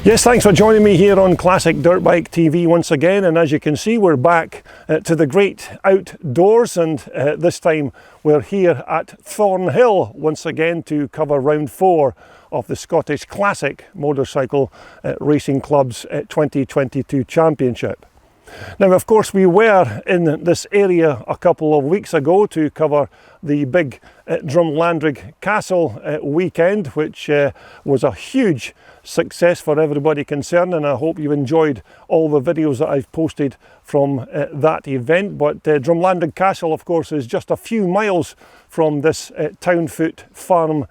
Yes, thanks for joining me here on Classic Dirt Bike TV once again, and as you can see we're back to the great outdoors, and this time we're here at Thornhill once again to cover round 4 of the Scottish Classic Motorcycle Racing Club's 2022 Championship. Now, of course, we were in this area a couple of weeks ago to cover the big Drumlandrig Castle weekend, which was a huge success for everybody concerned, and I hope you enjoyed all the videos that I've posted from that event. But Drumlandrig Castle, of course, is just a few miles from this Townfoot Farm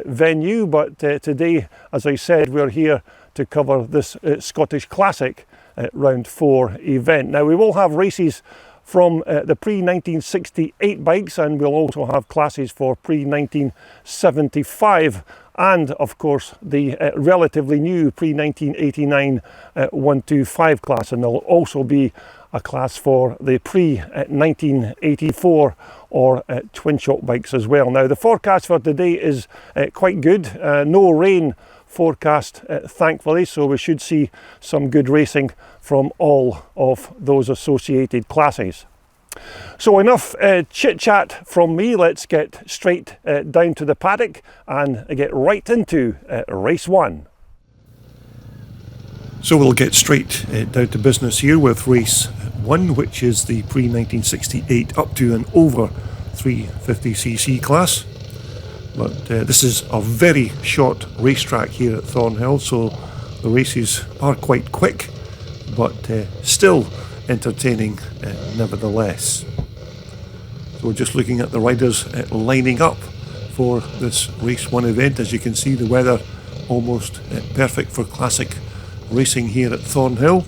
venue, but today, as I said, we're here to cover this Scottish Classic round 4 event. Now, we will have races from the pre-1968 bikes, and we'll also have classes for pre-1975 and of course the relatively new pre-1989 125 class, and there'll also be a class for the pre-1984 or twin shock bikes as well. Now, the forecast for today is quite good. No rain forecast thankfully, so we should see some good racing from all of those associated classes. So enough chit chat from me. Let's get straight down to the paddock and get right into race 1. So we'll get straight down to business here with race 1, which is the pre-1968 up to and over 350cc class. But this is a very short racetrack here at Thornhill, so the races are quite quick, but still entertaining nevertheless. So we're just looking at the riders lining up for this race 1 event. As you can see, the weather almost perfect for classic racing here at Thornhill.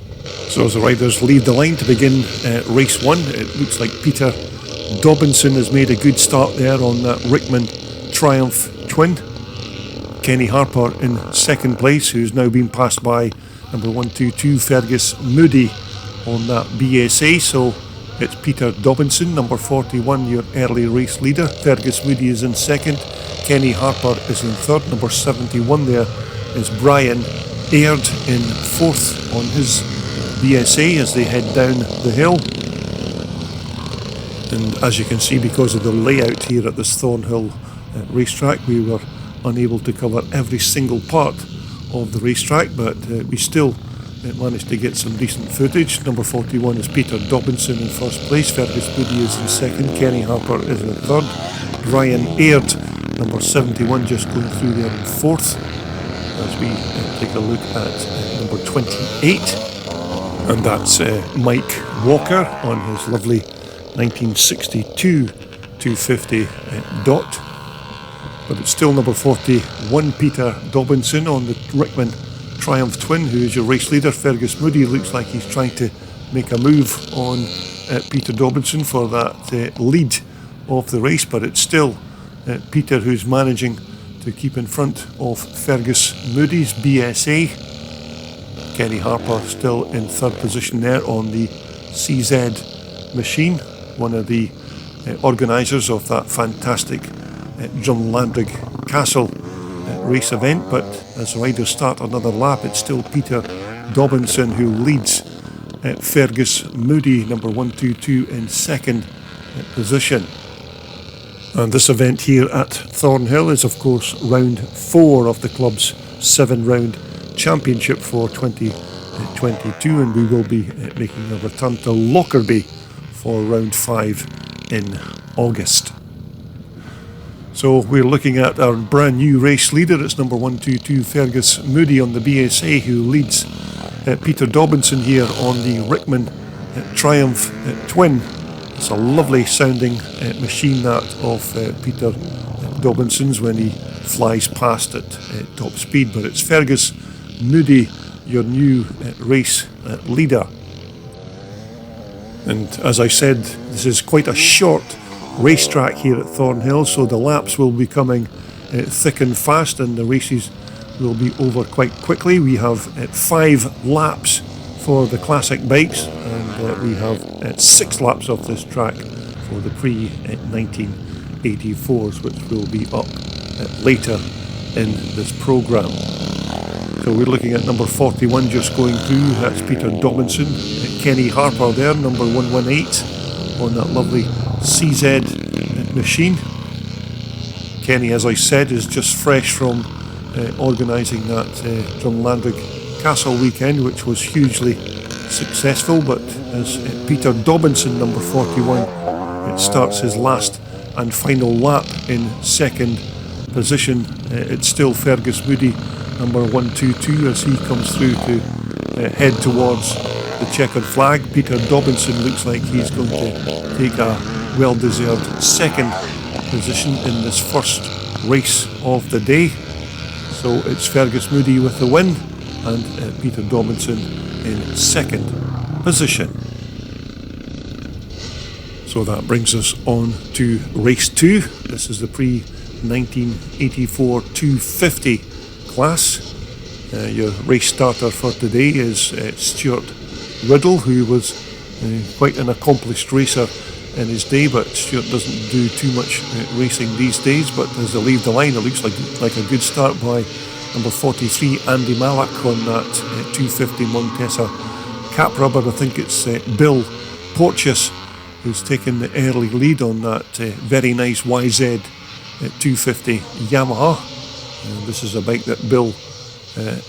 So as the riders leave the line to begin race 1, it looks like Peter Dobinson has made a good start there on that Rickman Triumph twin. Kenny Harper in second place, who's now been passed by number 122 Fergus Moody on that BSA. So it's Peter Dobinson, number 41, your early race leader. Fergus Moody is in second. Kenny Harper is in third. Number 71 there is Brian Aird in fourth on his BSA as they head down the hill. And as you can see, because of the layout here at this Thornhill racetrack, we were unable to cover every single part of the racetrack, but we still managed to get some decent footage. Number 41 is Peter Dobinson in first place. Fergus Moody is in second. Kenny Harper is in third. Brian Aird, number 71, just going through there in fourth, as we take a look at number 28, and that's Mike Walker on his lovely 1962 250 dot. But it's still number 41, Peter Dobinson on the Rickman Triumph twin, who is your race leader. Fergus Moody looks like he's trying to make a move on Peter Dobinson for that lead of the race, but it's still Peter who's managing to keep in front of Fergus Moody's BSA. Kenny Harper still in third position there on the CZ machine, one of the organisers of that fantastic Drumlandrig Castle race event. But as riders start another lap, it's still Peter Dobinson who leads Fergus Moody, number 122, in second position. And this event here at Thornhill is of course round 4 of the club's 7-round championship for 2022, and we will be making a return to Lockerbie for round 5 in August. So we're looking at our brand new race leader. It's number 122 Fergus Moody on the BSA, who leads Peter Dobinson here on the Rickman Triumph twin. It's a lovely sounding machine, that of Peter Dobinson's, when he flies past at top speed. But it's Fergus Moody, your new race leader. And as I said, this is quite a short racetrack here at Thornhill, so the laps will be coming thick and fast, and the races will be over quite quickly. We have 5 laps for the classic bikes, and we have 6 laps of this track for the pre-1984s, which will be up later in this programme. So So we're looking at number 41 just going through. That's Peter Dobinson. Kenny Harper there, number 118 on that lovely CZ machine. Kenny, as I said, is just fresh from organising that Drumlandrig Castle weekend, which was hugely successful. But as Peter Dobinson, number 41, starts his last and final lap in second position, it's still Fergus Moody, number 122, as he comes through to head towards the checkered flag. Peter Dobinson looks like he's going to take a well-deserved second position in this first race of the day. So it's Fergus Moody with the win and Peter Dobinson in second position. So that brings us on to race 2. This is the pre-1984 250 class. Your race starter for today is Stuart Riddle, who was quite an accomplished racer in his day, but Stuart doesn't do too much racing these days. But as they leave the line, it looks like a good start by number 43 Andy Mallock on that 250 Montesa Capra, but I think it's Bill Porteous who's taken the early lead on that very nice YZ 250 Yamaha. This is a bike that Bill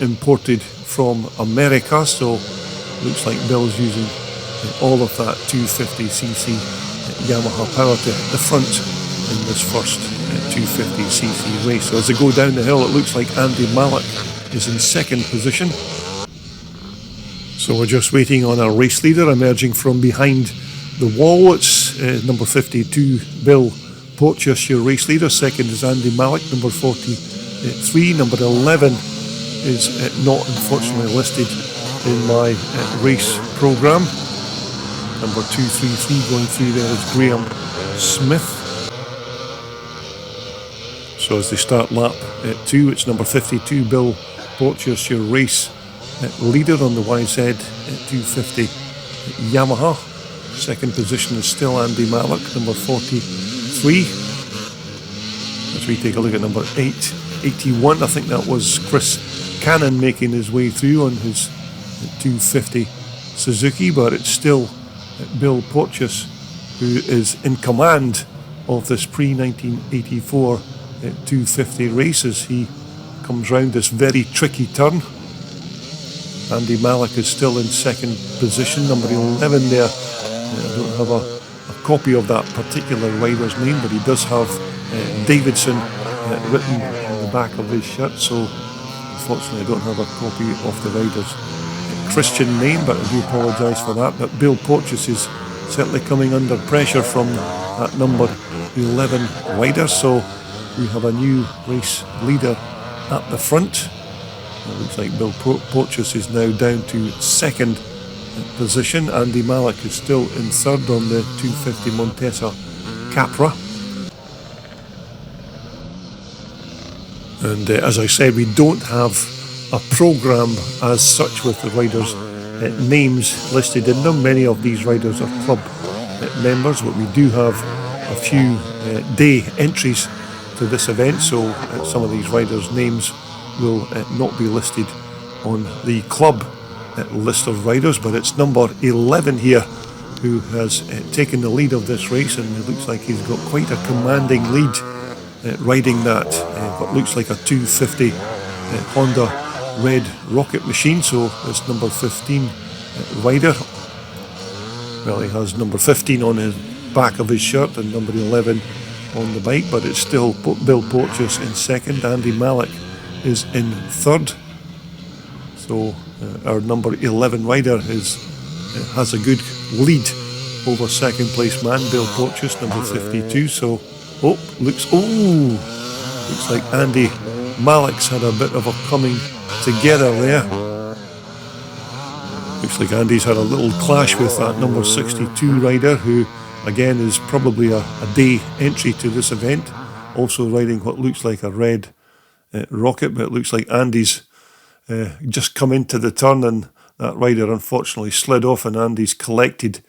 imported from America, so looks like Bill's using all of that 250cc Yamaha power to the front in this first 250cc race. So as they go down the hill, it looks like Andy Mallock is in second position. So we're just waiting on our race leader emerging from behind the wall. It's number 52 Bill Porteous, your race leader. Second is Andy Mallock, number 43. Number 11 is not unfortunately listed in my race programme. Number 233 going through there is Graham Smith. So as they start lap 2, it's number 52 Bill Porteous, your race leader on the YZ 250 Yamaha. Second position is still Andy Mallock, number 43. As we take a look at number 81, I think that was Chris Cannon making his way through on his 250 Suzuki, but it's still Bill Porteous who is in command of this pre-1984 250 race as he comes round this very tricky turn. Andy Mallock is still in second position, number 11 there. I don't have a copy of that particular rider's name, but he does have Davidson written on the back of his shirt, so unfortunately I don't have a copy of the rider's Christian name, but I do apologise for that. But Bill Porteous is certainly coming under pressure from that number 11 rider, so we have a new race leader at the front. It looks like Bill Porteous is now down to second position. Andy Mallock is still in third on the 250 Montesa Capra. And as I said, we don't have a programme as such with the riders' names listed in them. Many of these riders are club members, but we do have a few day entries to this event, so some of these riders' names will not be listed on the club list of riders, but it's number 11 here who has taken the lead of this race, and it looks like he's got quite a commanding lead riding that what looks like a 250 Honda red rocket machine. So it's number 15 rider. Well, he has number 15 on the back of his shirt and number 11 on the bike, but it's still Bill Porteous in second. Andy Mallock is in third. So our number 11 rider has a good lead over second place man, Bill Porteous, number 52. So, looks like Andy Mallock's had a bit of a coming together there. Looks like Andy's had a little clash with that number 62 rider, who again is probably a day entry to this event, also riding what looks like a red rocket, but it looks like Andy's just come into the turn and that rider unfortunately slid off, and Andy's collected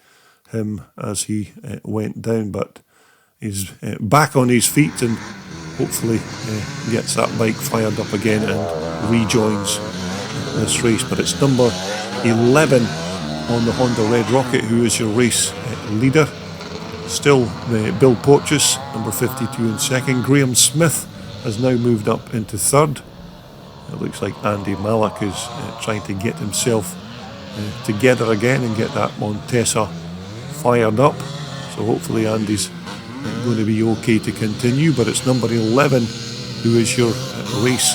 him as he went down, but he's back on his feet and hopefully gets that bike fired up again and rejoins this race, but it's number 11 on the Honda Red Rocket who is your race leader. Still Bill Porteous, number 52 in second. Graham Smith has now moved up into third. It looks like Andy Mallock is trying to get himself together again and get that Montesa fired up. So hopefully Andy's going to be okay to continue, but it's number 11 who is your race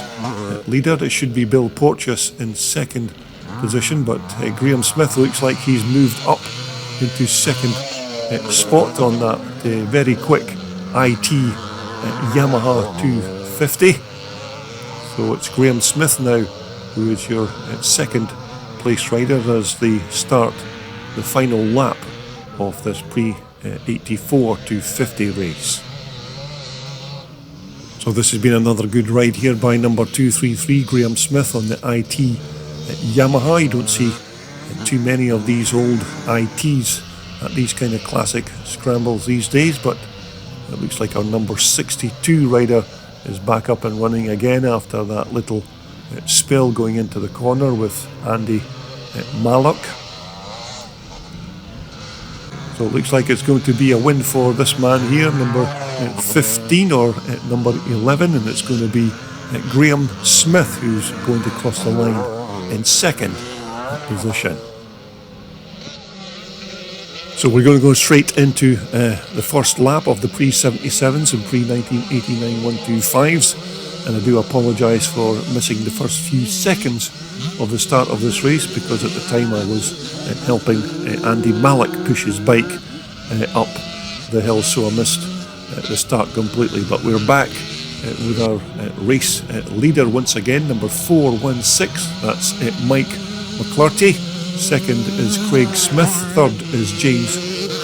leader. It should be Bill Porteous in second position, but Graham Smith looks like he's moved up into second spot on that very quick IT Yamaha 250. So it's Graham Smith now who is your second place rider as they start the final lap of this pre-84 250 race. So this has been another good ride here by number 233 Graham Smith on the IT Yamaha. You don't see too many of these old ITs at these kind of classic scrambles these days, but it looks like our number 62 rider is back up and running again after that little spill going into the corner with Andy Mallock. So it looks like it's going to be a win for this man here, number 15 or number 11, and it's going to be Graham Smith who's going to cross the line in second position. So we're going to go straight into the first lap of the pre-77s and pre-1989 125s, and I do apologise for missing the first few seconds of the start of this race because at the time I was helping Andy Mallock push his bike up the hill, so I missed the start completely. But we're back with our race leader once again, number 416, that's Mike McClurty. Second is Craig Smith. Third is James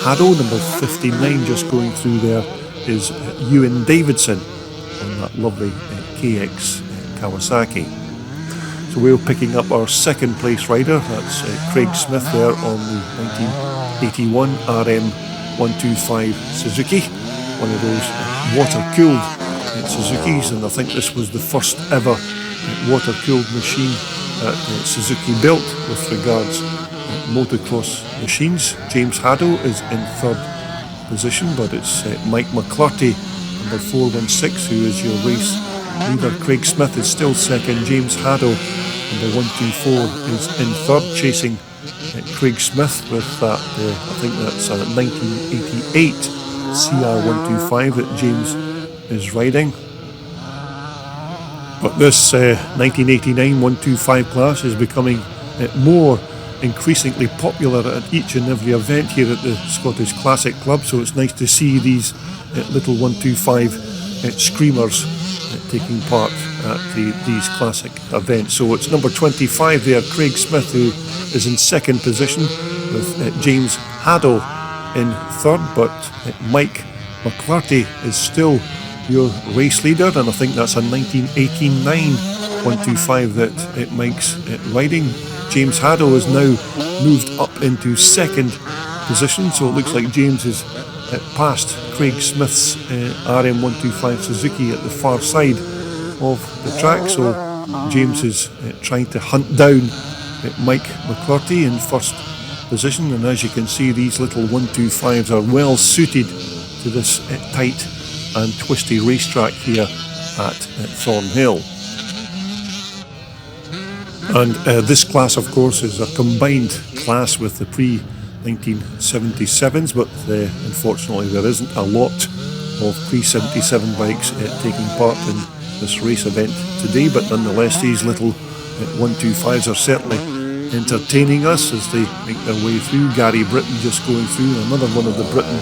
Haddo. Number 59 just going through there is Ewan Davidson on that lovely KX Kawasaki. So we're picking up our second place rider. That's Craig Smith there on the 1981 RM125 Suzuki. One of those water-cooled Suzukis, and I think this was the first ever water-cooled machine that Suzuki built with regards motocross machines. James Haddo is in third position, but it's Mike McClurty, number 416, who is your race leader. Craig Smith is still second. James Haddo, number 124, is in third, chasing Craig Smith with that, I think that's a 1988 CR125 that James is riding. But this 1989 125 class is becoming more increasingly popular at each and every event here at the Scottish Classic Club, so it's nice to see these little 125 screamers taking part at these classic events. So it's number 25 there, Craig Smith, who is in second position with James Haddo in third, but Mike McClurty is still your race leader, and I think that's a 1989 125 that Mike's riding. James Haddo has now moved up into second position, so it looks like James is past Craig Smith's RM125 Suzuki at the far side of the track. So James is trying to hunt down Mike McClurty in first position, and as you can see, these little 125s are well suited to this tight and twisty racetrack here at Thornhill. And this class, of course, is a combined class with the pre-1977s, but unfortunately there isn't a lot of pre-77 bikes taking part in this race event today, but nonetheless these little 125s are certainly entertaining us as they make their way through. Gary Britton just going through, another one of the Britton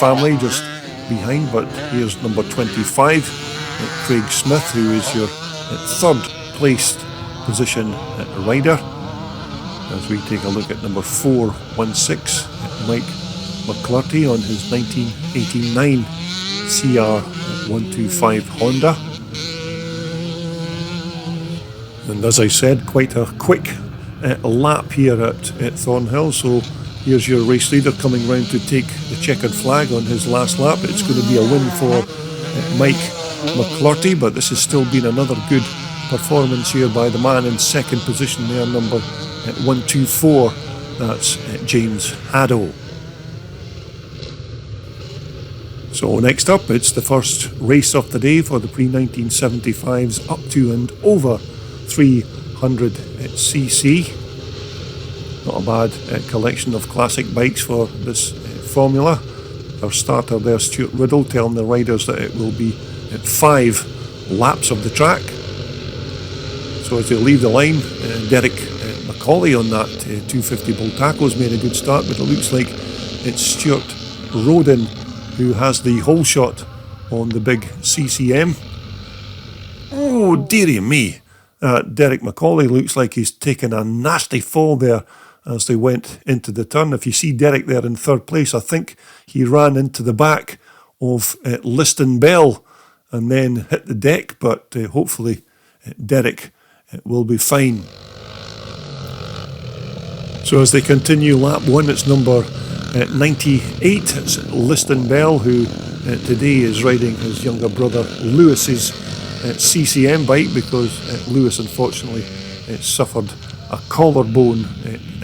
family just behind, but here's number 25, Craig Smith, who is your third placed position rider, as we take a look at number 416, Mike McClurty on his 1989 CR125 Honda. And as I said, quite a quick lap here at Thornhill, so here's your race leader coming round to take the checkered flag on his last lap. It's going to be a win for Mike McClurty, but this has still been another good performance here by the man in second position there, number 124. That's James Haddo. So next up, it's the first race of the day for the pre-1975s up to and over 300cc. Not a bad collection of classic bikes for this formula. Our starter there, Stuart Riddle, telling the riders that it will be 5 laps of the track. So as they leave the line, Derek Macaulay on that 250 Bultaco's made a good start, but it looks like it's Stuart Roden who has the hole shot on the big CCM. Oh, dearie me. Derek Macaulay looks like he's taken a nasty fall there as they went into the turn. If you see Derek there in third place, I think he ran into the back of Liston Bell and then hit the deck, but hopefully Derek will be fine. So as they continue lap 1, it's number 98, it's Liston Bell, who today is riding his younger brother Lewis's CCM bike, because Lewis unfortunately suffered a collarbone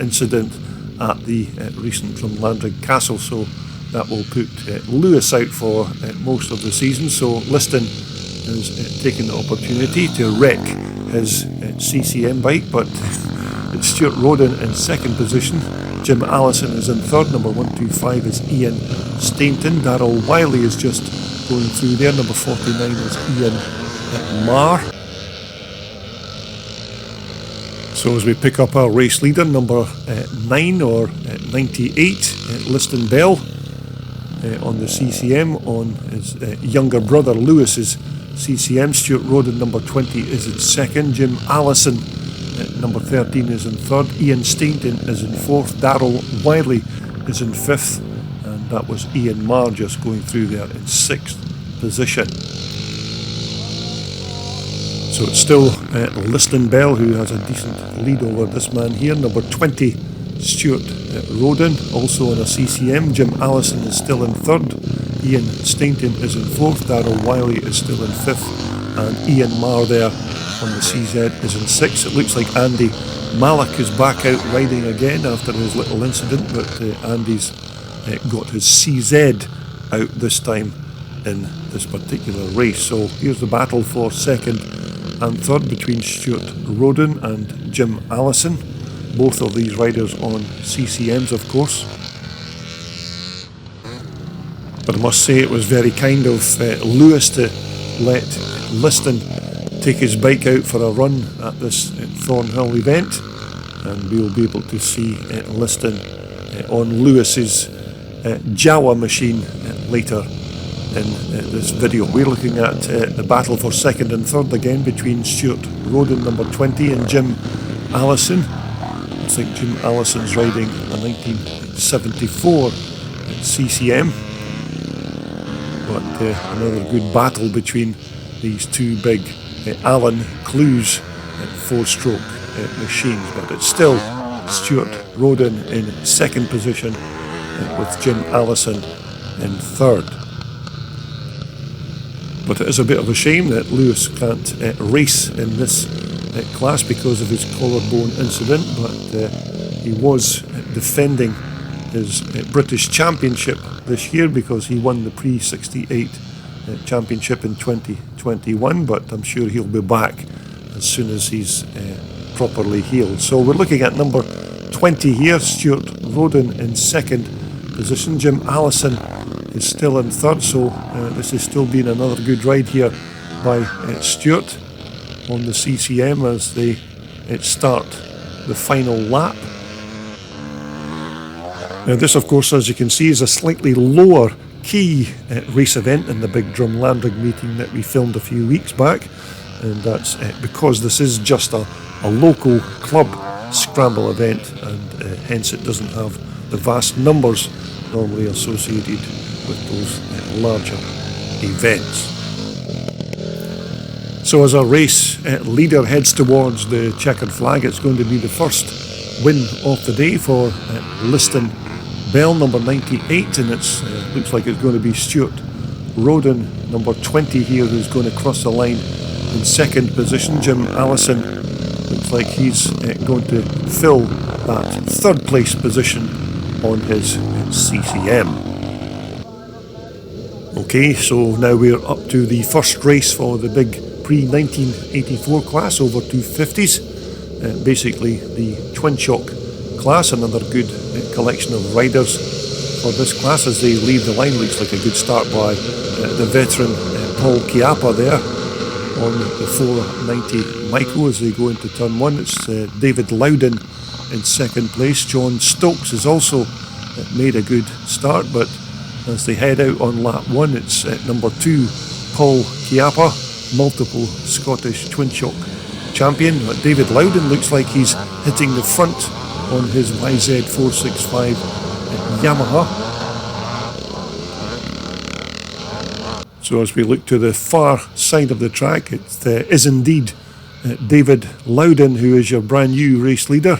incident at the recent Drumlandrig Castle, so that will put Lewis out for most of the season. So Liston is taking the opportunity to wreck his CCM bike, but it's Stuart Roden in second position. Jim Allison is in third. Number 125 is Ian Stainton. Darrell Wiley is just going through there. Number 49 is Ian Marr. So as we pick up our race leader, number 9 or 98, Liston Bell on the CCM on his younger brother Lewis's CCM. Stuart Roden, number 20, is in second. Jim Allison, number 13, is in third. Ian Stainton is in fourth. Darrell Wiley is in fifth. And that was Ian Marr just going through there in sixth position. So it's still Liston Bell who has a decent lead over this man here. Number 20, Stuart Roden, also on a CCM. Jim Allison is still in third. Ian Stainton is in fourth. Darrell Wiley is still in fifth. And Ian Marr there on the CZ is in sixth. It looks like Andy Malak is back out riding again after his little incident, but Andy's got his CZ out this time in this particular race. So here's the battle for second and third between Stuart Roden and Jim Allison. Both of these riders on CCMs, of course. But I must say it was very kind of Lewis to let Liston take his bike out for a run at this Thornhill event, and we'll be able to see Liston on Lewis's Jawa machine later in this video. We're looking at the battle for second and third again between Stuart Roden, number 20, and Jim Allison. I think Jim Allison's riding a 1974 CCM, but another good battle between these two big Allen Clues 4-stroke machines, but it's still Stuart Roden in second position with Jim Allison in third. But it is a bit of a shame that Lewis can't race in this class because of his collarbone incident, but he was defending his British Championship this year because he won the Pre-68 Championship in 2021, but I'm sure he'll be back as soon as he's properly healed. So we're looking at number 20 here, Stuart Roden in second position. Jim Allison is still in third, so this has still been another good ride here by Stuart on the CCM as they start the final lap. Now this, of course, as you can see, is a slightly lower key race event in the big Drumlandrig meeting that we filmed a few weeks back, and that's because this is just a local club scramble event, and hence it doesn't have the vast numbers normally associated with those larger events. So as our race leader heads towards the checkered flag, it's going to be the first win of the day for Liston Bell, number 98, and it looks like it's going to be Stuart Roden, number 20 here, who's going to cross the line in second position. Jim Allison looks like he's going to fill that third place position on his CCM. Okay, so now we're up to the first race for the big pre-1984 class over 250s. Basically the twin shock class, another good collection of riders for this class as they leave the line. Looks like a good start by the veteran Paul Chiappa there on the 490 Micro as they go into turn one. It's David Loudon in second place. John Stokes has also made a good start, but as they head out on lap one, it's number 2 Paul Chiappa, multiple Scottish twin shock champion. But David Loudon looks like he's hitting the front on his YZ465 Yamaha. So as we look to the far side of the track, it is indeed David Loudon who is your brand new race leader.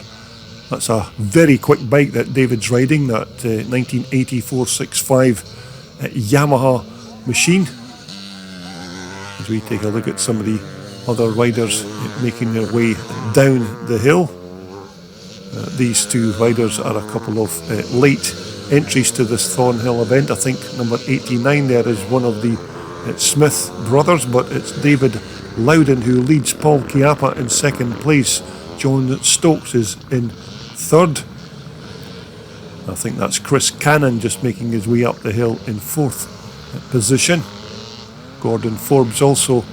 That's a very quick bike that David's riding, that 1984-65 Yamaha machine. As we take a look at some of the other riders making their way down the hill. These two riders are a couple of late entries to this Thornhill event. I think number 89 there is one of the Smith brothers, but it's David Loudon who leads Paul Chiappa in second place. John Stokes is in third. I think that's Chris Cannon just making his way up the hill in fourth position. Gordon Forbes also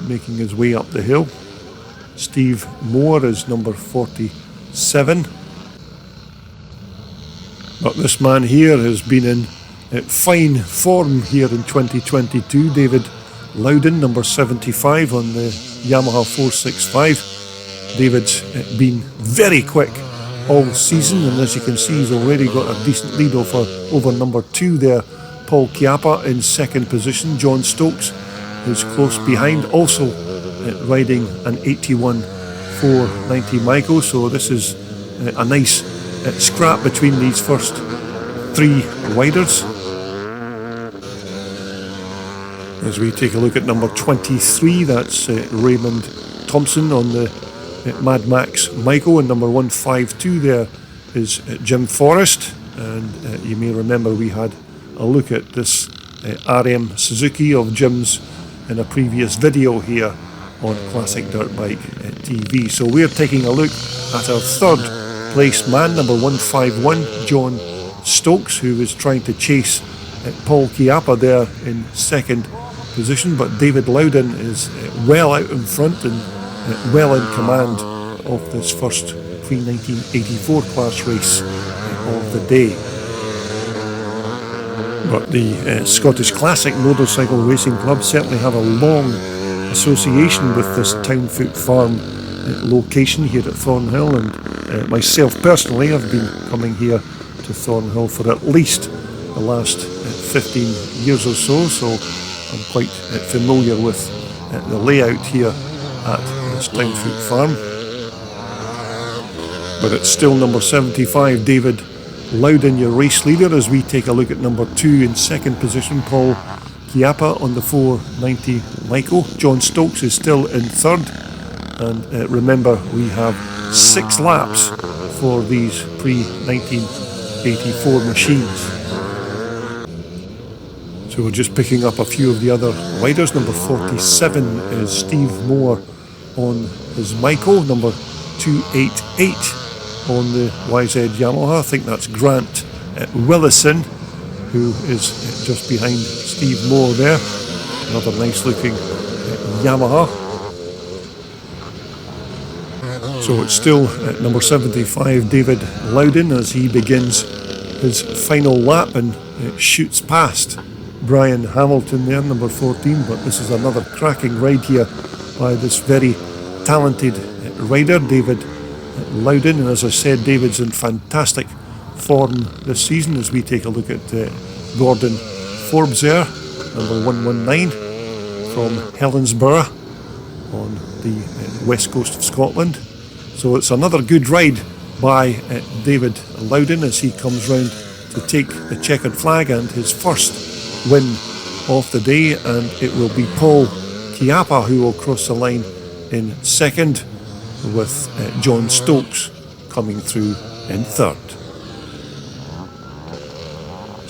making his way up the hill. Steve Moore is number 47. But this man here has been in fine form here in 2022. David Loudon, number 75 on the Yamaha 465. David's been very quick all season, and as you can see, he's already got a decent lead over number 2 there. Paul Chiappa in second position. John Stokes is close behind, also riding an 81 490 Micro. So this is a nice scrap between these first 3 riders. As we take a look at number 23, that's Raymond Thompson on the Mad Max Micro, and number 152 there is Jim Forrest. And you may remember we had a look at this RM Suzuki of Jim's in a previous video here on Classic Dirt Bike TV. So we're taking a look at our third place man, number 151, John Stokes, who is trying to chase Paul Chiappa there in second position, but David Loudon is well out in front and well in command of this first pre-1984 class race of the day. But the Scottish Classic Motorcycle Racing Club certainly have a long association with this Townfoot Farm location here at Thornhill, and myself personally, I've been coming here to Thornhill for at least the last 15 years or so, so I'm quite familiar with the layout here at this Townfoot Farm. But it's still number 75, David Loudon, your race leader, as we take a look at number 2 in second position, Paul Chiappa on the 490 Micro. John Stokes is still in third, and remember, we have 6 laps for these pre-1984 machines. So we're just picking up a few of the other riders. Number 47 is Steve Moore on his Micro. Number 288 on the YZ Yamaha. I think that's Grant Willison, who is just behind Steve Moore there. Another nice looking Yamaha. So it's still at number 75, David Loudon, as he begins his final lap and shoots past Brian Hamilton there, number 14. But this is another cracking ride here by this very talented rider, David Loudon. And as I said, David's in fantastic form this season, as we take a look at Gordon Forbes there, number 119 from Helensburgh on the west coast of Scotland. So it's another good ride by David Loudon as he comes round to take the checkered flag and his first win of the day, and it will be Paul Kiapa, who will cross the line in second, with John Stokes coming through in third.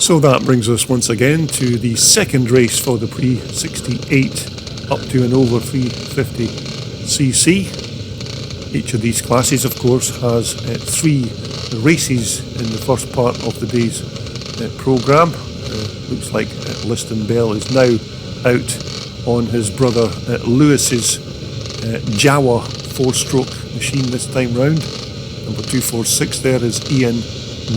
So that brings us once again to the second race for the Prix 68 up to and over 350cc. Each of these classes, of course, has 3 races in the first part of the day's programme. Looks like Liston Bell is now out on his brother Lewis's Jawa 4-stroke machine this time round. Number 246 there is Ian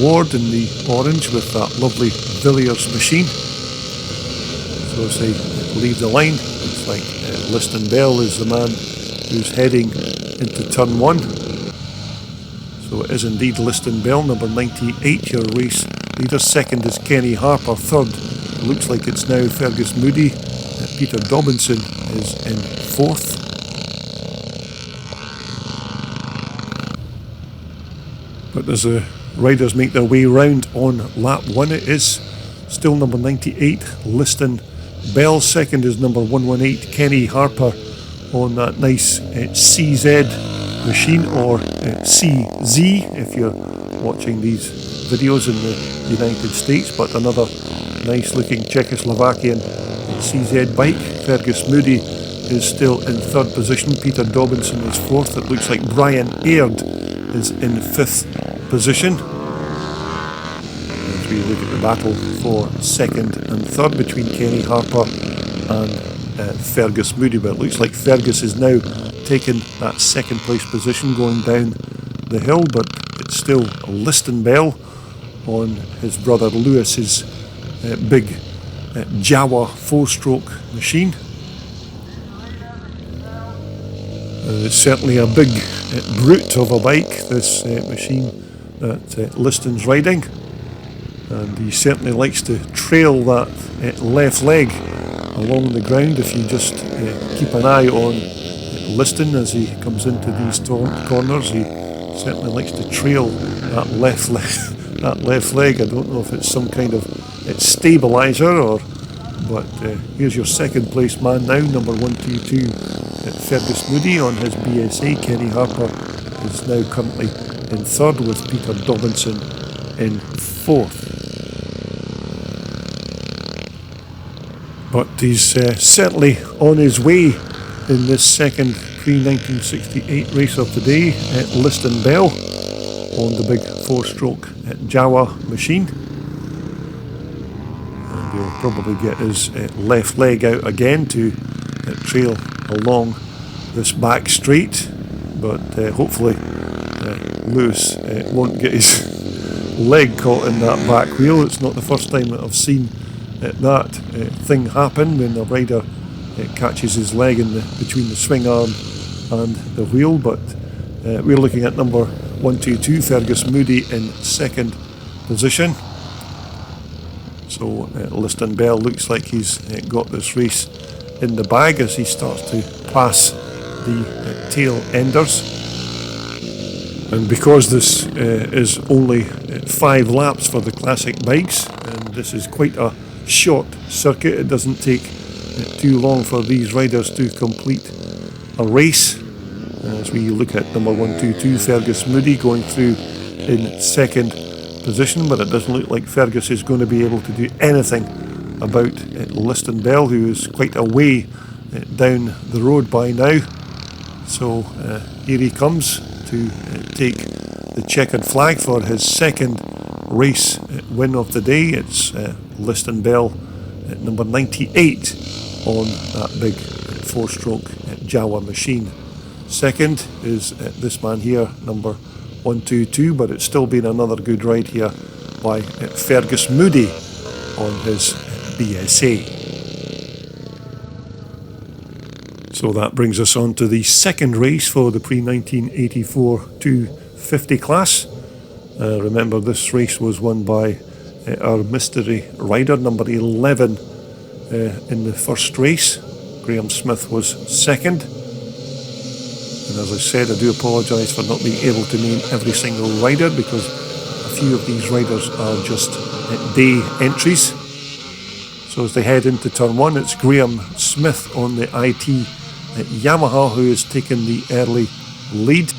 Ward in the orange with that lovely Villiers machine. So as they leave the line, looks like Liston Bell is the man who's heading into turn 1. So it is indeed Liston Bell, number 98, your race leader. Second is Kenny Harper. Third, it looks like it's now Fergus Moody. Peter Dobinson is in fourth. But as the riders make their way round on lap 1, it is still number 98, Liston Bell. Second is number 118, Kenny Harper, on that nice CZ machine, or CZ if you're watching these videos in the United States, but another nice looking Czechoslovakian CZ bike. Fergus Moody is still in third position. Peter Dobinson is fourth. It looks like Brian Aird is in fifth position. As we look at the battle for second and third between Kenny Harper and Fergus Moody, but it looks like Fergus is now taken that second place position going down the hill, but it's still Liston Bell on his brother Lewis's big Jawa 4-stroke machine. It's certainly a big brute of a bike, this machine that Liston's riding, and he certainly likes to trail that left leg along the ground. If you just keep an eye on Liston as he comes into these corners, he certainly likes to trail that left leg. I don't know if it's some kind of stabiliser but here's your second place man now, number 122, Fergus Moody on his BSA. Kenny Harper is now currently in third, with Peter Dobinson in fourth. But he's certainly on his way in this second pre-1968 race of the day. Liston Bell on the big 4-stroke Jawa machine. And he'll probably get his left leg out again to trail along this back straight. But hopefully Lewis won't get his leg caught in that back wheel. It's not the first time that I've seen that thing happen, when the rider catches his leg in between the swing arm and the wheel. But we're looking at number 122, Fergus Moody, in second position. So Liston Bell looks like he's got this race in the bag as he starts to pass the tail enders. And because this is only 5 laps for the classic bikes, and this is quite a short circuit, it doesn't take too long for these riders to complete a race. As we look at number 122, Fergus Moody, going through in second position, but it doesn't look like Fergus is going to be able to do anything about Liston Bell, who is quite a way down the road by now. So here he comes to take the checkered flag for his second race win of the day. It's Liston Bell at number 98 on that big 4-stroke Jawa machine. Second is this man here, number 122, but it's still been another good ride here by Fergus Moody on his BSA. So that brings us on to the second race for the pre-1984 250 class. Remember, this race was won by our mystery rider, number 11, in the first race. Graham Smith was second. And as I said, I do apologise for not being able to name every single rider, because a few of these riders are just day entries. So So as they head into turn one, it's Graham Smith on the IT Yamaha who has taken the early lead.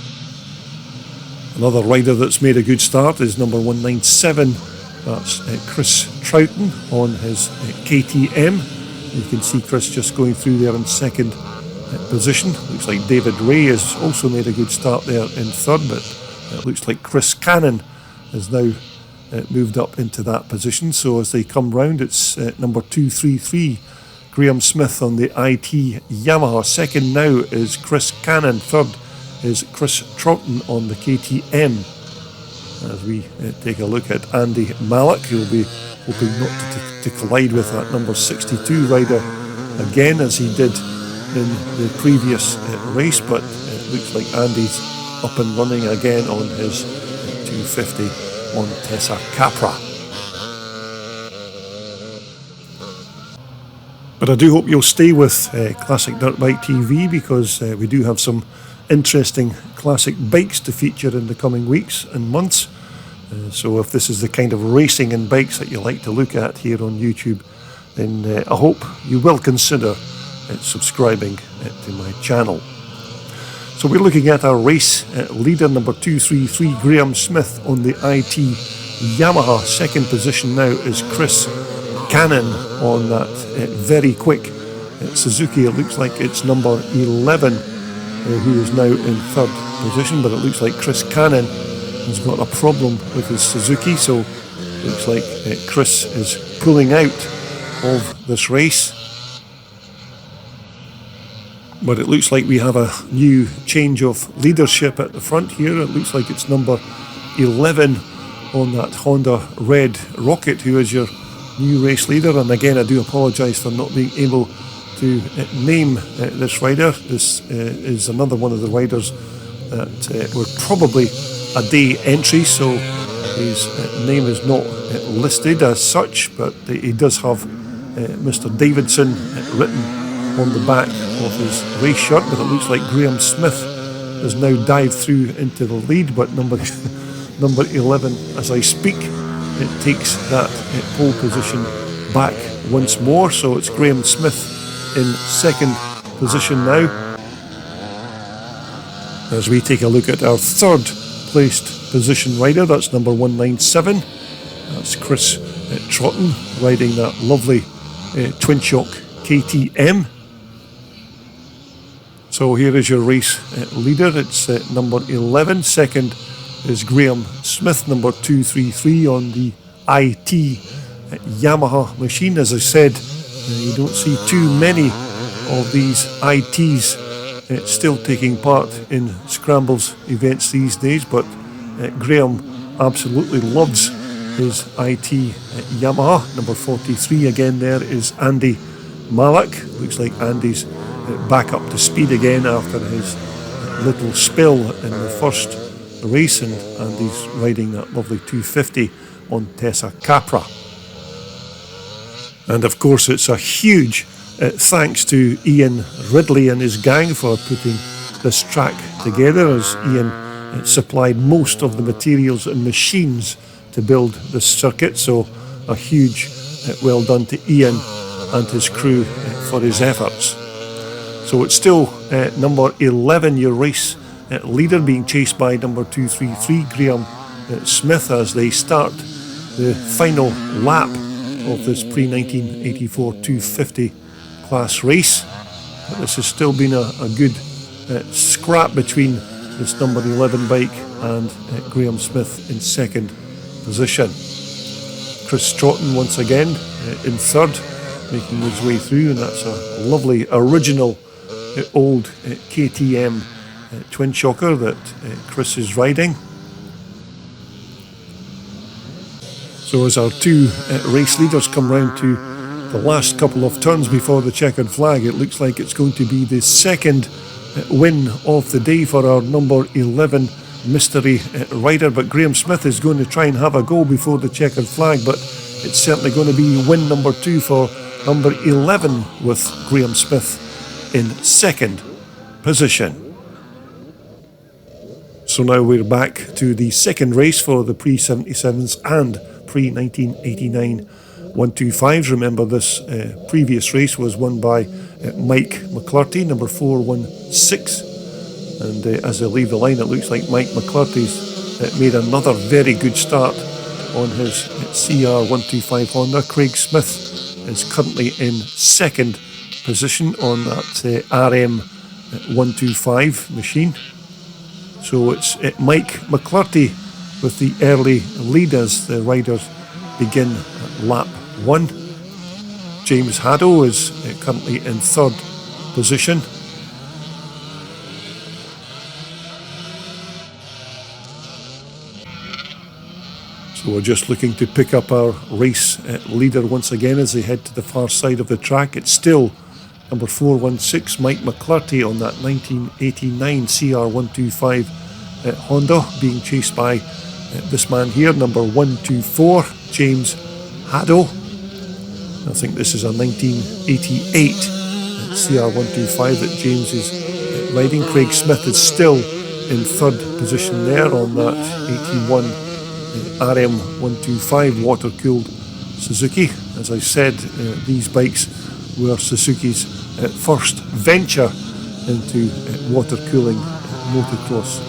Another rider that's made a good start is number 197. That's Chris Troughton on his KTM. You can see Chris just going through there in second position. Looks like David Ray has also made a good start there in third, but it looks like Chris Cannon has now moved up into that position. So as they come round, it's number 233, Graham Smith on the IT Yamaha. Second now is Chris Cannon. Third is Chris Troughton on the KTM. As we take a look at Andy Malik, who will be hoping not to collide with that number 62 rider again as he did in the previous race, but it looks like Andy's up and running again on his 250 on Tessa Capra. But I do hope you'll stay with Classic Dirt Bike TV, because we do have some interesting classic bikes to feature in the coming weeks and months. So if this is the kind of racing and bikes that you like to look at here on YouTube, then I hope you will consider subscribing to my channel. So we're looking at our race leader, number 233, Graham Smith on the IT Yamaha. Second position now is Chris Cannon on that very quick Suzuki. It looks like it's number 11 who is now in third position, but it looks like Chris Cannon has got a problem with his Suzuki, so it looks like Chris is pulling out of this race. But it looks like we have a new change of leadership at the front here. It looks like it's number 11 on that Honda Red Rocket who is your new race leader. And again, I do apologise for not being able to name this rider. This is another one of the riders that were probably a day entry, so his name is not listed as such, but he does have Mr. Davidson written on the back of his race shirt. But it looks like Graham Smith has now dived through into the lead, but number 11, as I speak, it takes that pole position back once more. So it's Graham Smith in second position now. As we take a look at our third placed position rider, that's number 197. That's Chris Troughton riding that lovely twin shock KTM. So here is your race leader. It's number 11. Second is Graham Smith, number 233 on the IT Yamaha machine. As I said, you don't see too many of these ITs still taking part in scrambles events these days, but Graham absolutely loves his IT Yamaha. Number 43 again there is Andy Malik. Looks like Andy's back up to speed again after his little spill in the first race, and Andy's riding that lovely 250 on Tessa Capra. And of course it's a huge thanks to Ian Ridley and his gang for putting this track together, as Ian supplied most of the materials and machines to build this circuit. So a huge well done to Ian and his crew for his efforts. So it's still number 11, your race leader, being chased by number 233 Graham Smith as they start the final lap of this pre-1984 250 class race. But this has still been a good scrap between this number 11 bike and Graham Smith in second position. Chris Troughton once again in third, making his way through, and that's a lovely original old KTM twin shocker that Chris is riding. So as our two race leaders come round to the last couple of turns before the checkered flag, it looks like it's going to be the second win of the day for our number 11 mystery rider. But Graham Smith is going to try and have a go before the checkered flag, but it's certainly going to be win number 2 for number 11 with Graham Smith in second position. So now we're back to the second race for the pre-77s and pre-1989 125s. Remember, this previous race was won by Mike McClurty, number 416. And as they leave the line, it looks like Mike McClurty's made another very good start on his CR125 Honda. Craig Smith is currently in second position on that RM125 machine. So it's Mike McClurty with the early lead as the riders begin at lap 1. James Haddo is currently in third position. So we're just looking to pick up our race leader once again as they head to the far side of the track. It's still number 416, Mike McClurty, on that 1989 CR125 Honda, being chased by this man here, number 124, James Haddo. I think this is a 1988 CR125 that James is riding. Craig Smith is still in third position there on that 81 RM125 water-cooled Suzuki. As I said, these bikes were Suzuki's first venture into water-cooling motocross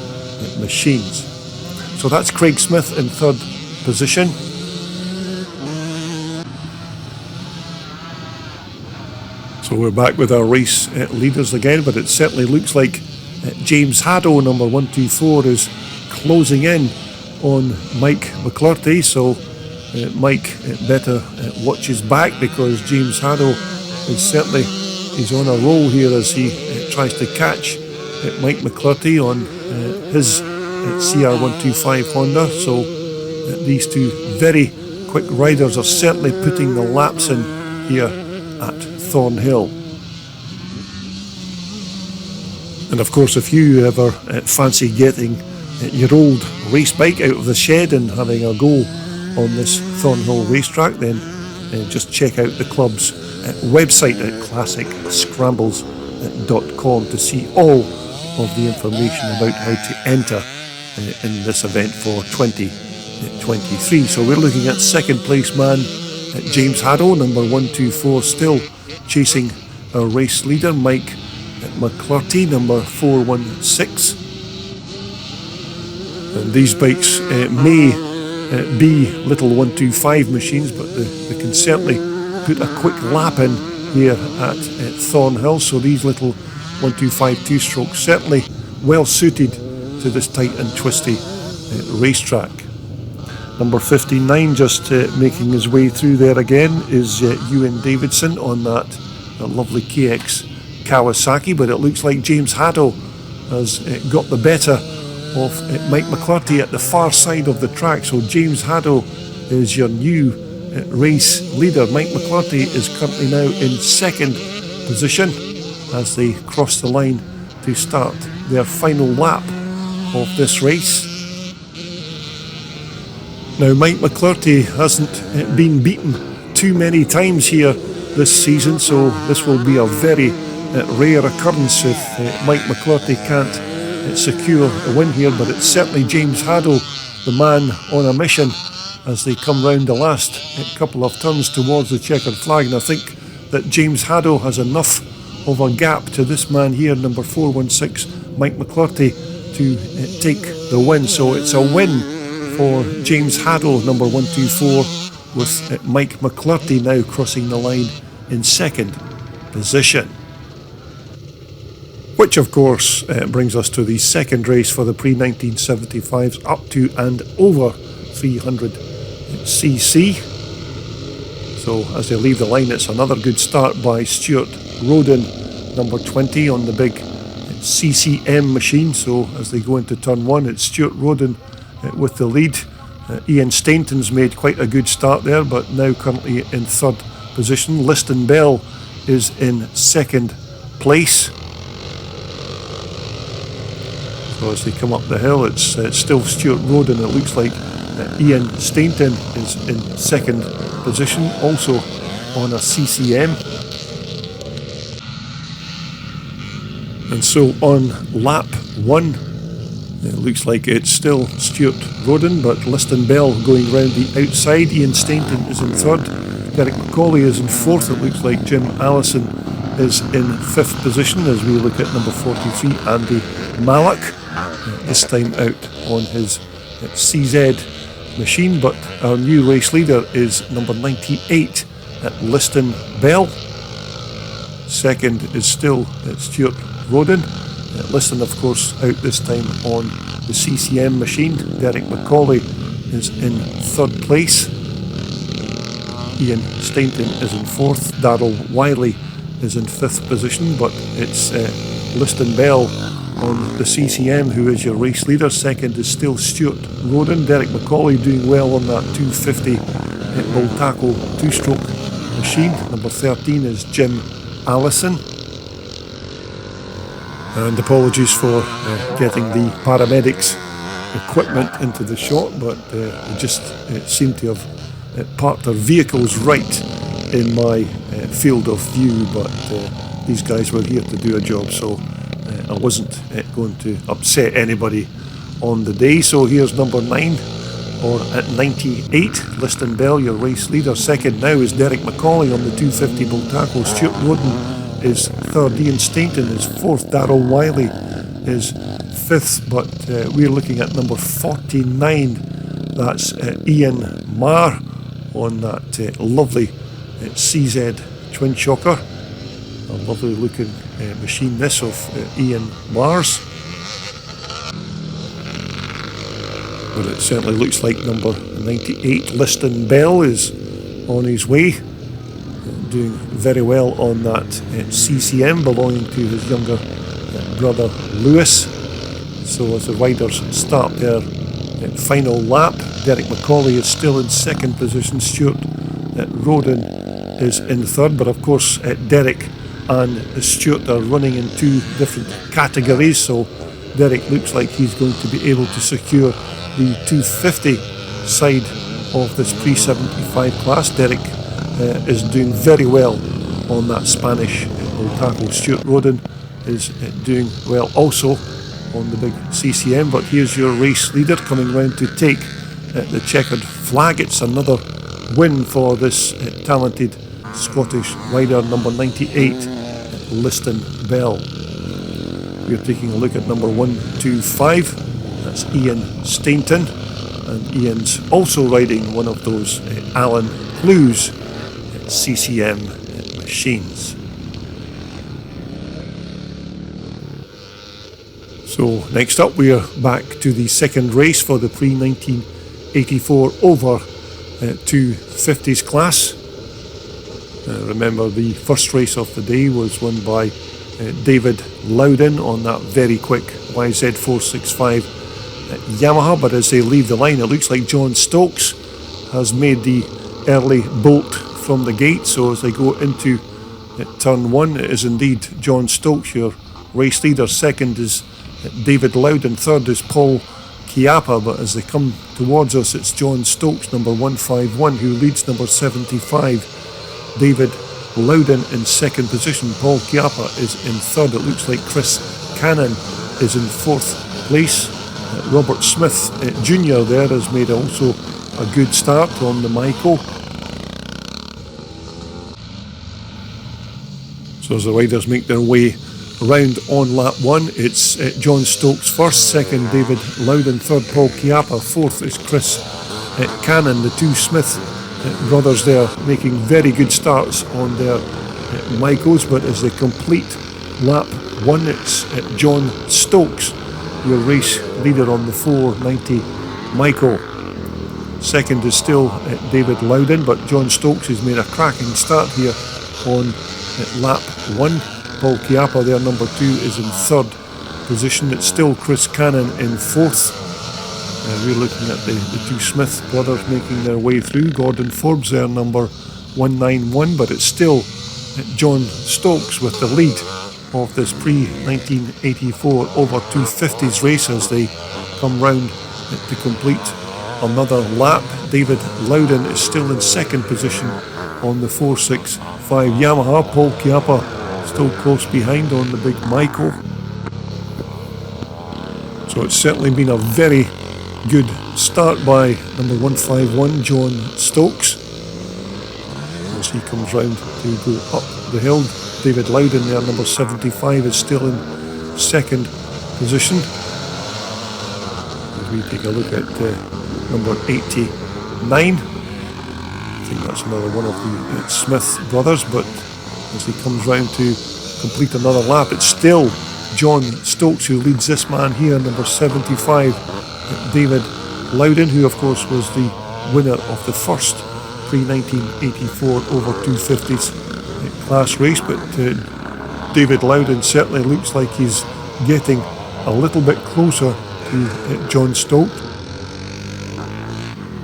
machines. So that's Craig Smith in third position. So we're back with our race leaders again, but it certainly looks like James Haddo, number 124, is closing in on Mike McClurty. So Mike better watch his back, because James Haddo is certainly he's on a roll here as he tries to catch Mike McClurty on his CR125 Honda. So these two very quick riders are certainly putting the laps in here at Thornhill. And of course, if you ever fancy getting your old race bike out of the shed and having a go on this Thornhill racetrack, then just check out the club's website at classicscrambles.com to see all of the information about how to enter in this event for 2023. So we're looking at second place man James Haddo, number 124, still chasing our race leader Mike McClurty, number 416. And these bikes may be little 125 machines, but they can certainly put a quick lap in here at Thornhill. So these little 125 two-strokes certainly well suited to this tight and twisty racetrack. Number 59 just making his way through there again is Ewan Davidson on that lovely KX Kawasaki, but it looks like James Haddo has got the better of Mike McClurty at the far side of the track. So James Haddo is your new race leader. Mike McClurty is currently now in second position as they cross the line to start their final lap of this race. Now, Mike McClurty hasn't been beaten too many times here this season, so this will be a very rare occurrence if Mike McClurty can't secure a win here, but it's certainly James Haddo, the man on a mission, as they come round the last couple of turns towards the checkered flag. And I think that James Haddo has enough of a gap to this man here, number 416, Mike McClurty, to take the win. So it's a win for James Haddo, number 124, with Mike McClurty now crossing the line in second position. Which of course brings us to the second race for the pre-1975s up to and over 300cc. So as they leave the line, it's another good start by Stuart Roden, number 20, on the big CCM machine. So as they go into turn one, it's Stuart Roden with the lead. Ian Stainton's made quite a good start there, but now currently in third position. Liston Bell is in second place. So as they come up the hill, it's still Stuart Roden. It looks like Ian Stainton is in second position, also on a CCM. And so on lap one, it looks like it's still Stuart Roden, but Liston Bell going round the outside. Ian Stainton is in third. Derek McCauley is in 4th. It looks like Jim Allison is in 5th position as we look at number 43, Andy Mallock, this time out on his CZ machine. But our new race leader is number 98 at Liston Bell. Second is still Stuart Roden. Liston, of course, out this time on the CCM machine. Derek McCauley is in 3rd place. Ian Stainton is in 4th. Darrell Wiley is in 5th position, but it's Liston Bell on the CCM who is your race leader. Second is still Stuart Roden. Derek McCauley doing well on that 250 Bull Tackle 2-stroke machine. Number 13 is Jim Allison. And apologies for getting the paramedics equipment into the shot, but they just seem to have parked their vehicles right in my field of view, but these guys were here to do a job, so I wasn't going to upset anybody on the day. So here's number 9, or at 98, Liston Bell, your race leader. Second now is Derek McCauley on the 250 Bull Tackle. Stuart Roden is 3rd. Ian Stainton is 4th. Darrell Wiley is 5th, but we're looking at number 49. That's Ian Marr on that lovely CZ twin shocker. A lovely looking machine this of Ian Marr's. But it certainly looks like number 98, Liston Bell, is on his way. Doing very well on that CCM belonging to his younger brother Lewis. So as the riders start their final lap, Derek McCauley is still in 2nd position. Stuart Roden is in 3rd, but of course Derek and Stuart are running in 2 different categories, so Derek looks like he's going to be able to secure the 250 side of this pre-75 class. Derek is doing very well on that Spanish Bull Tackle. Stuart Roden is doing well also on the big CCM, but here's your race leader coming round to take the checkered flag. It's another win for this talented Scottish rider, number 98, Liston Bell. We're taking a look at number 125. That's Ian Stainton, and Ian's also riding one of those Alan Clues CCM machines. So next up we are back to the second race for the pre-1984 over 250s class. Remember, the first race of the day was won by David Loudon on that very quick YZ465 Yamaha, but as they leave the line it looks like John Stokes has made the early bolt from the gate. So as they go into turn 1, it is indeed John Stokes, your race leader. Second is David Loudon. Third is Paul Chiappa, but as they come towards us it's John Stokes, number 151, who leads number 75. David Loudon in 2nd position. Paul Chiappa is in 3rd. It looks like Chris Cannon is in 4th place. Robert Smith Jr. there has made also a good start on the Michael. So as the riders make their way around on lap 1, it's John Stokes first, second David Loudon, third Paul Chiappa, fourth is Chris Cannon. The two Smith brothers there making very good starts on their Michaels, but as they complete lap 1, it's John Stokes, your race leader on the 490 Michael. Second is still David Loudon, but John Stokes has made a cracking start here on lap 1. Paul Chiappa there, number 2, is in 3rd position. It's still Chris Cannon in 4th. We're looking at the two Smith brothers making their way through. Gordon Forbes there, number 191, but it's still John Stokes with the lead of this pre-1984 over 250s race as they come round to complete another lap. David Loudon is still in 2nd position on the 465 Yamaha. Paul Chiappa still close behind on the big Michael. So it's certainly been a very good start by number 151 John Stokes. as he comes round to go up the hill. David Loudon there, number 75, is still in second position. As we take a look at number 89. I think that's another one of the Smith brothers, but as he comes round to complete another lap, it's still John Stokes who leads this man here, number 75, David Loudon, who of course was the winner of the first pre-1984 over 250s class race. But David Loudon certainly looks like he's getting a little bit closer to John Stokes.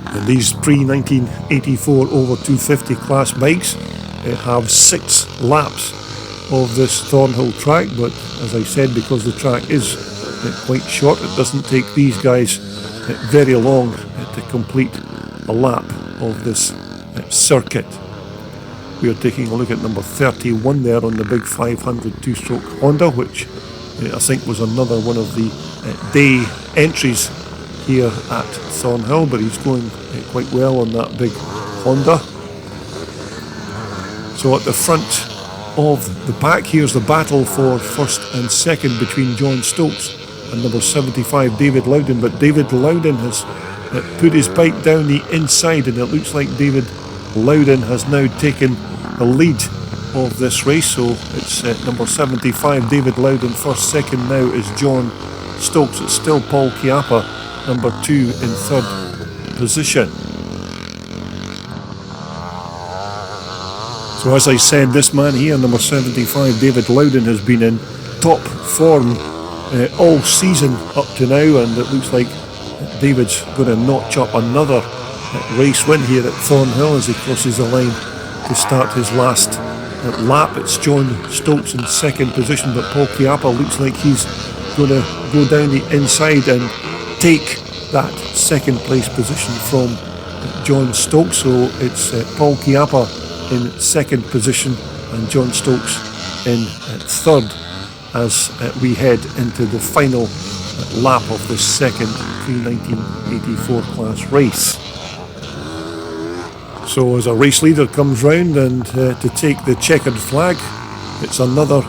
And these pre-1984 over 250 class bikes have 6 laps of this Thornhill track, but as I said, because the track is quite short, it doesn't take these guys very long to complete a lap of this circuit. We are taking a look at number 31 there on the big 500 two-stroke Honda, which I think was another one of the day entries here at Thornhill, but he's going quite well on that big Honda. So at the front of the pack, here's the battle for first and second between John Stokes and number 75 David Loudon, but David Loudon has put his bike down the inside, and it looks like David Loudon has now taken the lead of this race. So it's number 75 David Loudon first, second now is John Stokes. It's still Paul Chiappa, number 2 in third position. So as I said, this man here, number 75, David Loudon, has been in top form all season up to now, and it looks like David's going to notch up another race win here at Thornhill as he crosses the line to start his last lap. It's John Stokes in second position, but Paul Chiappa looks like he's going to go down the inside and take that second place position from John Stokes. So it's Paul Chiappa in second position and John Stokes in third as we head into the final lap of this second pre-1984 class race. So as a race leader comes round and to take the checkered flag, it's another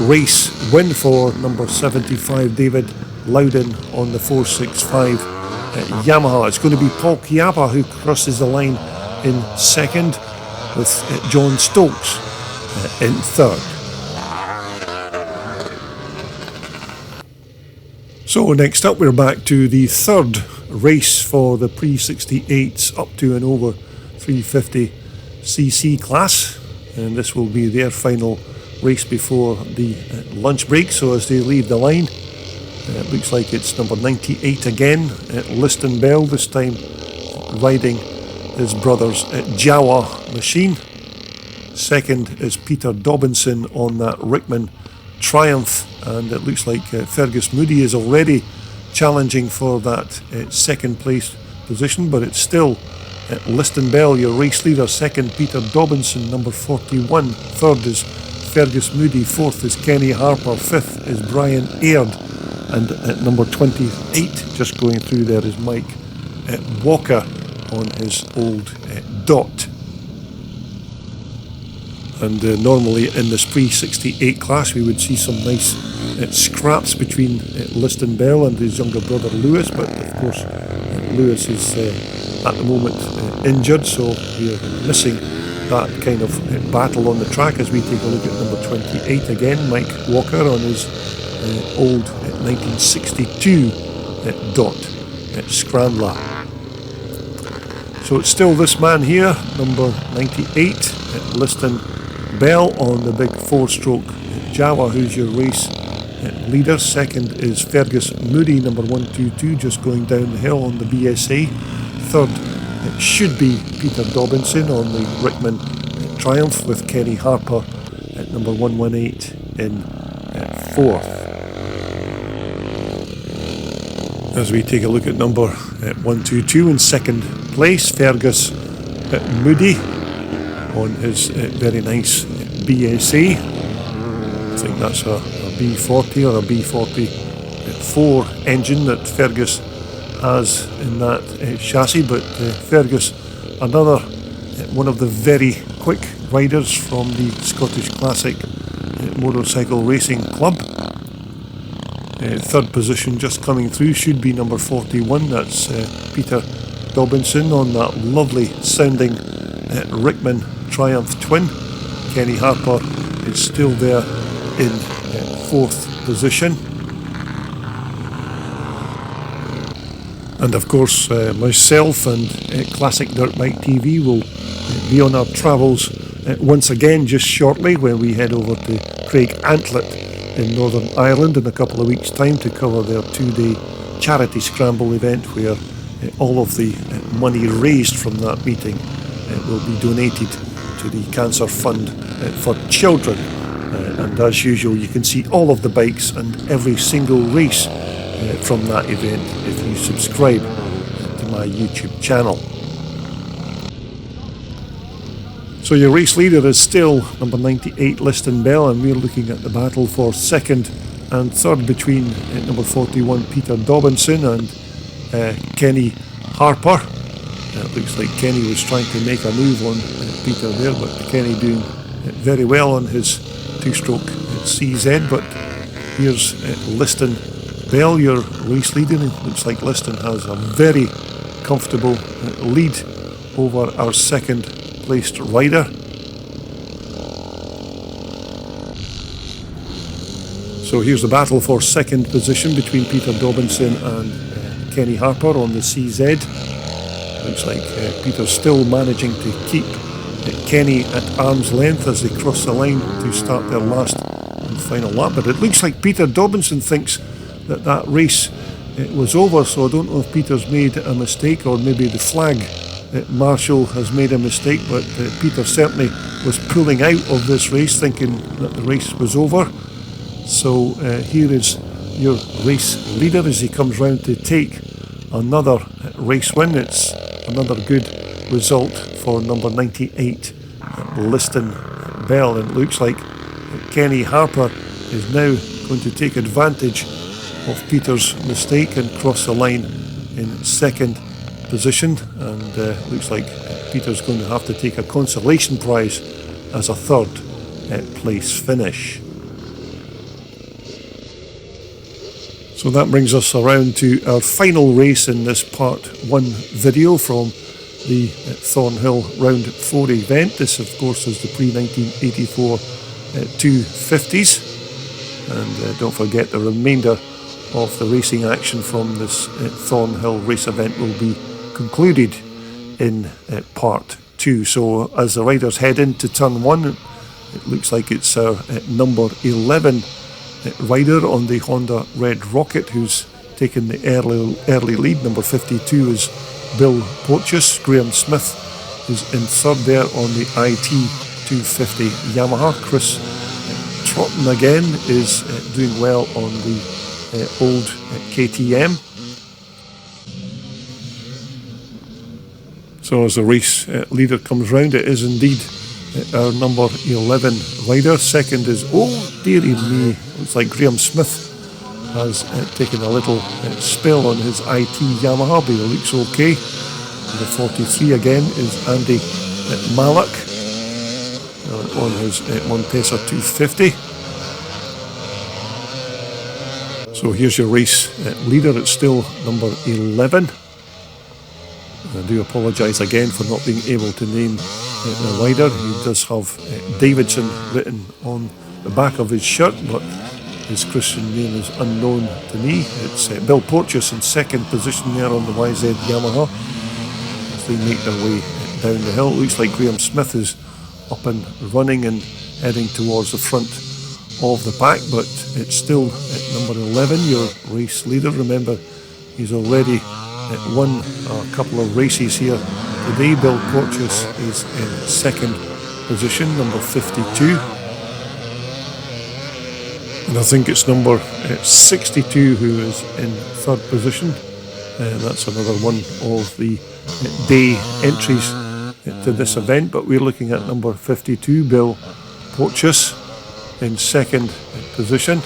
race win for number 75 David Loudon on the 465 Yamaha. It's going to be Paul Chiappa who crosses the line in second, with John Stokes in third. So next up, we're back to the third race for the pre-68s up to and over 350cc class, and this will be their final race before the lunch break. So as they leave the line, it looks like it's number 98 again, Liston Bell, this time riding his brother's Jawa machine. Second is Peter Dobinson on that Rickman Triumph, and it looks like Fergus Moody is already challenging for that second place position, but it's still Liston Bell, your race leader. Second, Peter Dobinson, number 41. Third is Fergus Moody. Fourth is Kenny Harper. Fifth is Brian Aird. And at number 28, just going through there, is Mike Walker on his old Dot. And normally in this pre-68 class we would see some nice scraps between Liston Bell and his younger brother Lewis, but of course Lewis is at the moment injured, so we're missing that kind of battle on the track as we take a look at number 28 again, Mike Walker on his old 1962 Dot Scrambler. So it's still this man here, number 98, Liston Bell on the big 4-stroke Jawa, who's your race leader. Second is Fergus Moody, number 122, just going down the hill on the BSA. Third, it should be Peter Dobinson on the Rickman Triumph, with Kenny Harper at number 118 in fourth. As we take a look at number 122 in second place, Fergus Moody on his very nice BSA. I think that's a B40 or a B44 engine that Fergus has in that chassis, but Fergus, another one of the very quick riders from the Scottish Classic Motorcycle Racing Club. Third position just coming through should be number 41. That's Peter Dobinson on that lovely sounding Rickman Triumph Twin. Kenny Harper is still there in fourth position. And of course myself and Classic Dirt Bike TV will be on our travels once again just shortly, where we head over to Craig Antlet in Northern Ireland in a couple of weeks' time to cover their 2-day charity scramble event, where all of the money raised from that meeting will be donated to the Cancer Fund for Children. And as usual, you can see all of the bikes and every single race from that event if you subscribe to my YouTube channel. So your race leader is still number 98 Liston Bell, and we're looking at the battle for second and third between number 41 Peter Dobinson and Kenny Harper. It looks like Kenny was trying to make a move on Peter there, but Kenny doing very well on his two-stroke CZ. But here's Liston Bell, your race leader. It looks like Liston has a very comfortable lead over our second placed rider. So here's the battle for second position between Peter Dobinson and Kenny Harper on the CZ. Looks like Peter's still managing to keep Kenny at arm's length as they cross the line to start their last and final lap. But it looks like Peter Dobinson thinks that race was over, so I don't know if Peter's made a mistake, or maybe the flag marshal has made a mistake, but Peter certainly was pulling out of this race thinking that the race was over. So here is your race leader as he comes round to take another race win. It's another good result for number 98 Liston Bell, and it looks like Kenny Harper is now going to take advantage of Peter's mistake and cross the line in second position, and looks like Peter's going to have to take a consolation prize as a third place finish. So that brings us around to our final race in this part 1 video from the Thornhill Round 4 event. This of course is the pre-1984 250s, and don't forget the remainder of the racing action from this Thornhill race event will be concluded in part 2. So as the riders head into turn 1, it looks like it's our number 11 rider on the Honda Red Rocket who's taken the early lead. Number 52 is Bill Porteous. Graham Smith is in third there on the IT 250 Yamaha. Chris Trotton again is doing well on the old KTM. So as the race leader comes round, it is indeed our number 11 rider. Second is, oh dearie me, looks like Graham Smith has taken a little spill on his IT Yamaha, but he looks okay. Number 43 again is Andy Malak on his Montesa 250. So here's your race leader. It's still number 11. I do apologise again for not being able to name the rider. He does have Davidson written on the back of his shirt, but his Christian name is unknown to me. It's Bill Porteous in second position there on the YZ Yamaha as they make their way down the hill. It looks like Graham Smith is up and running and heading towards the front of the pack, but it's still at number 11, your race leader. Remember, he's already won a couple of races here today. Bill Porteous is in second position, number 52. And I think it's number 62 who is in third position. That's another one of the day entries to this event, but we're looking at number 52, Bill Porteous, in second position.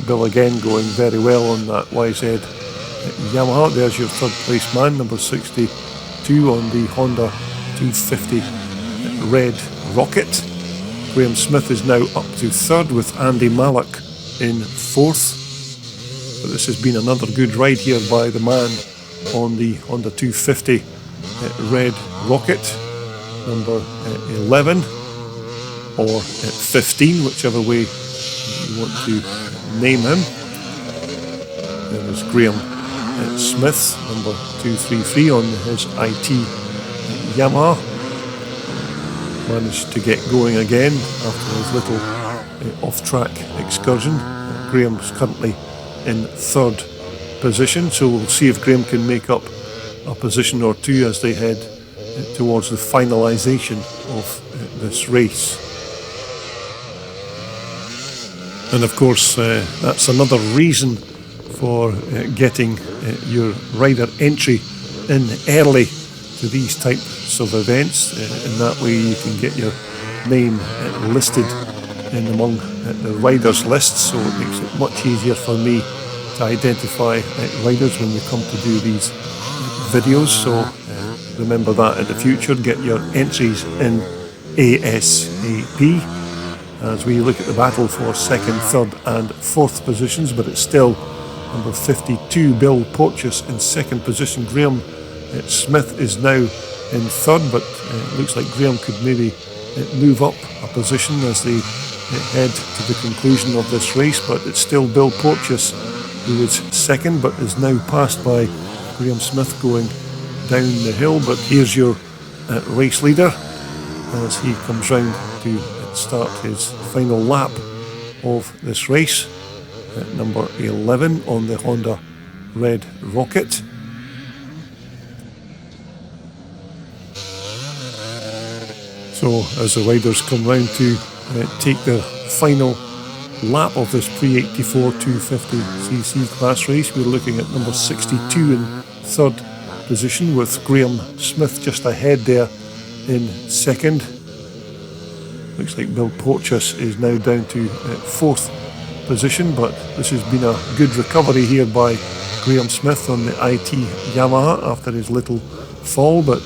Bill again going very well on that YZ Yamaha. There's your third place man, number 62 on the Honda 250 Red Rocket. Graham Smith is now up to third with Andy Mallock in fourth. But this has been another good ride here by the man on the 250 Red Rocket, number 11 or 15, whichever way you want to name him. There is Graham Smith, number 233 on his IT Yamaha. Managed to get going again after his little off-track excursion. Graham's currently in third position, so we'll see if Graham can make up a position or two as they head towards the finalisation of this race. And of course that's another reason for getting your rider entry in early to these types of events. In that way you can get your name listed in among the riders lists, so it makes it much easier for me to identify riders when we come to do these videos. So remember that in the future, get your entries in ASAP as we look at the battle for second, third and fourth positions. But it's still number 52 Bill Porteous in second position. Graham Smith is now in third, but it looks like Graham could maybe move up a position as they head to the conclusion of this race. But it's still Bill Porteous who is second, but is now passed by Graham Smith going down the hill. But here's your race leader as he comes round to start his final lap of this race, number 11 on the Honda Red Rocket. So as the riders come round to take their final lap of this pre-84 250cc class race, we're looking at number 62 in third position, with Graham Smith just ahead there in second. Looks like Bill Porteous is now down to fourth position, but this has been a good recovery here by Graham Smith on the IT Yamaha after his little fall. But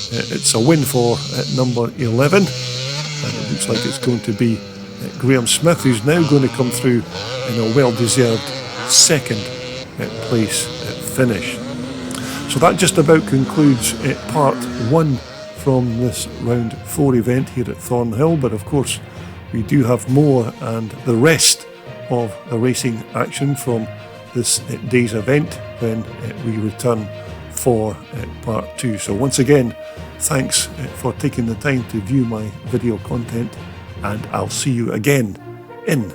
it's a win for number 11, and it looks like it's going to be Graham Smith who's now going to come through in a well-deserved second place finish. So that just about concludes part 1 from this round 4 event here at Thornhill. But of course we do have more and the rest of the racing action from this day's event when we return for part 2. So once again, thanks for taking the time to view my video content, and I'll see you again in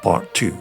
part 2.